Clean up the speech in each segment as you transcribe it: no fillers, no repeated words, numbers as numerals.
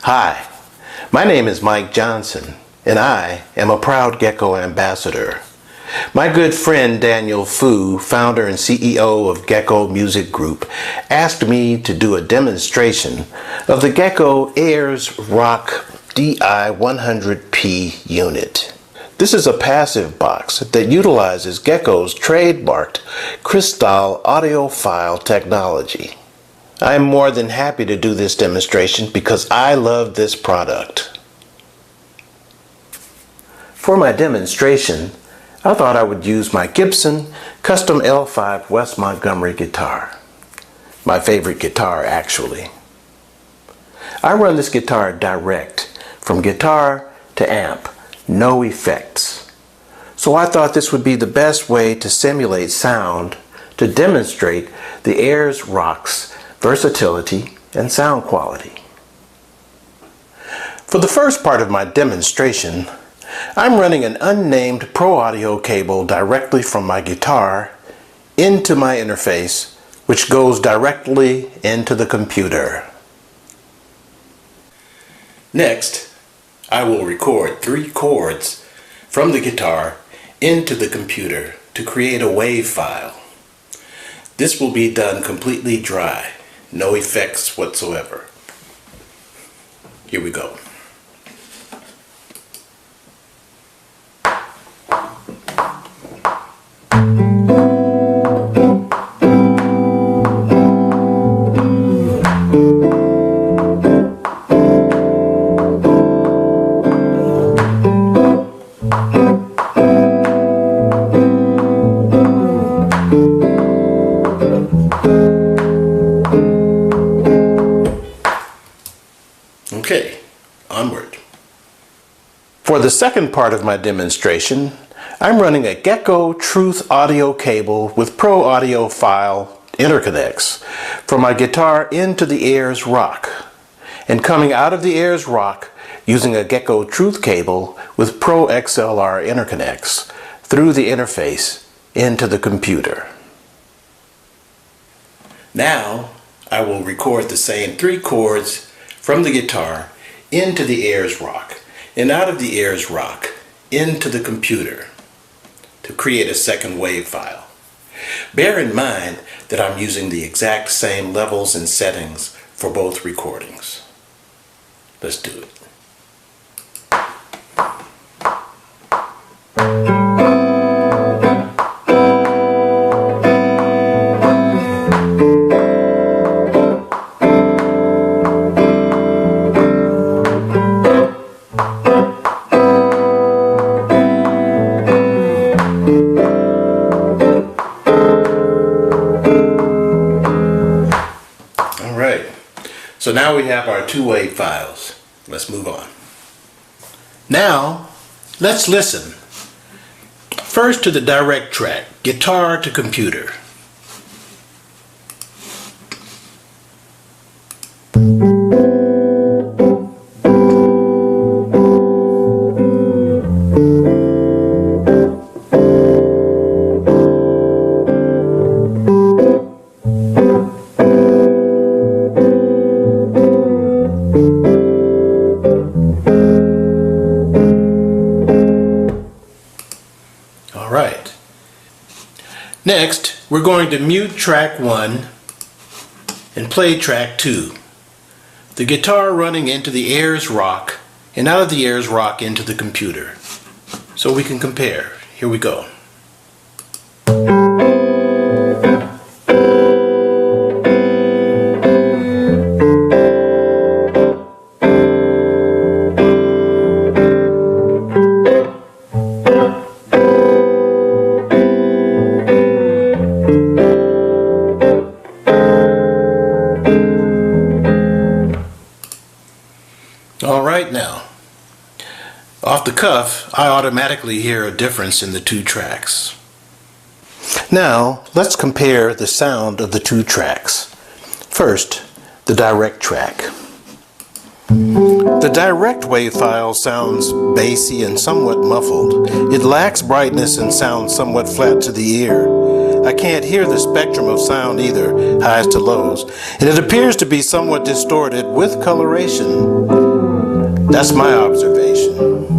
Hi, my name is Mike Johnson, and I am a proud GECKO ambassador. My good friend Daniel Fu, founder and CEO of GECKO Music Group, asked me to do a demonstration of the GECKO Ayers Rock DI-100P unit. This is a passive box that utilizes GECKO's trademarked crystal audiophile technology. I am more than happy to do this demonstration because I love this product. For my demonstration, I thought I would use my Gibson Custom L5 West Montgomery guitar. My favorite guitar, actually. I run this guitar direct, from guitar to amp, no effects. So I thought this would be the best way to simulate sound to demonstrate the Ayers Rock's versatility and sound quality. For the first part of my demonstration, I'm running an unnamed Pro Audio cable directly from my guitar into my interface, which goes directly into the computer. Next, I will record 3 chords from the guitar into the computer to create a wave file. This will be done completely dry. No effects whatsoever. Here we go. Okay, onward. For the second part of my demonstration, I'm running a GECKO Truth audio cable with Pro Audiophile interconnects from my guitar into the Ayers Rock, and coming out of the Ayers Rock using a GECKO Truth cable with Pro XLR interconnects through the interface into the computer. Now I will record the same 3 chords from the guitar into the Ayers Rock and out of the Ayers Rock into the computer to create a second wave file. Bear in mind that I'm using the exact same levels and settings for both recordings. Let's do it. So now we have our 2 wave files. Let's move on. Now, let's listen. First to the direct track, guitar to computer. Next, we're going to mute track 1 and play track 2. The guitar running into the Ayers Rock and out of the Ayers Rock into the computer. So we can compare. Here we go. Off the cuff, I automatically hear a difference in the two tracks. Now, let's compare the sound of the two tracks. First, the direct track. The direct wave file sounds bassy and somewhat muffled. It lacks brightness and sounds somewhat flat to the ear. I can't hear the spectrum of sound either, highs to lows, and it appears to be somewhat distorted with coloration. That's my observation.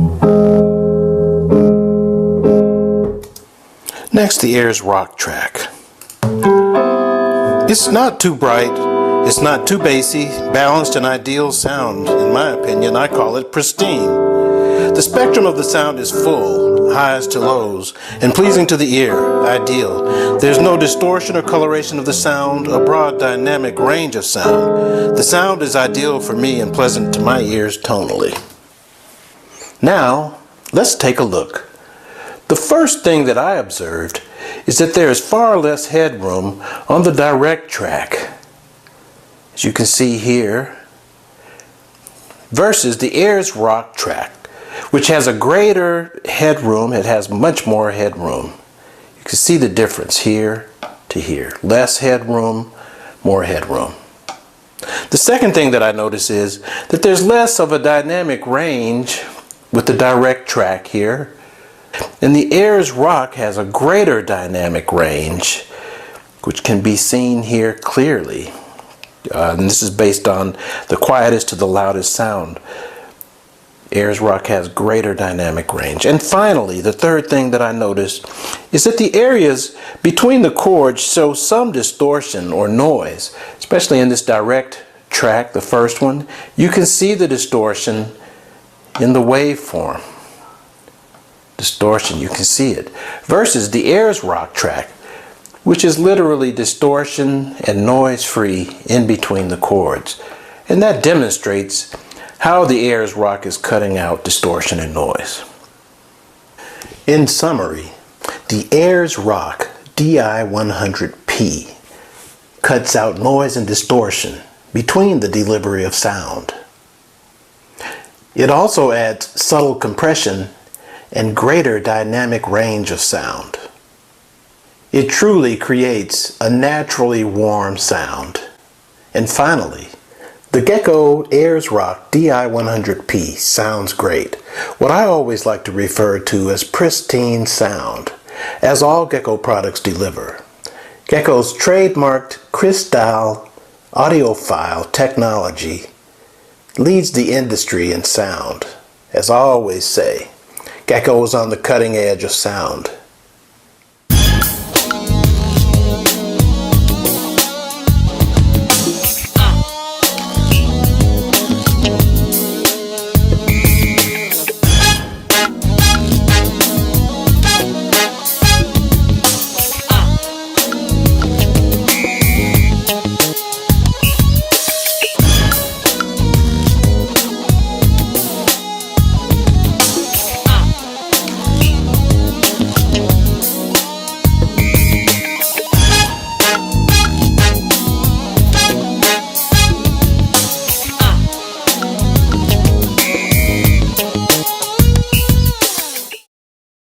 Next, the Ayers Rock track. It's not too bright, it's not too bassy, balanced and ideal sound. In my opinion, I call it pristine. The spectrum of the sound is full, highs to lows, and pleasing to the ear, ideal. There's no distortion or coloration of the sound, a broad dynamic range of sound. The sound is ideal for me and pleasant to my ears tonally. Now, let's take a look. The first thing that I observed is that there is far less headroom on the direct track, as you can see here, versus the Ayers Rock track, which has a greater headroom. It has much more headroom. You can see the difference here to here. Less headroom, more headroom. The second thing that I notice is that there's less of a dynamic range with the direct track here. And the Ayers Rock has a greater dynamic range, which can be seen here clearly. And this is based on the quietest to the loudest sound. Ayers Rock has greater dynamic range. And finally, the third thing that I noticed is that the areas between the chords show some distortion or noise, especially in this direct track, the first one. You can see the distortion in the waveform. Distortion, you can see it, versus the Ayers Rock track, which is literally distortion and noise free in between the chords. And that demonstrates how the Ayers Rock is cutting out distortion and noise. In summary, the Ayers Rock DI-100P cuts out noise and distortion between the delivery of sound. It also adds subtle compression and greater dynamic range of sound. It truly creates a naturally warm sound. And finally, the GECKO Ayers Rock DI-100P sounds great, what I always like to refer to as pristine sound, as all GECKO products deliver. GECKO's trademarked crystal audiophile technology leads the industry in sound. As I always say, GECKO is on the cutting edge of sound.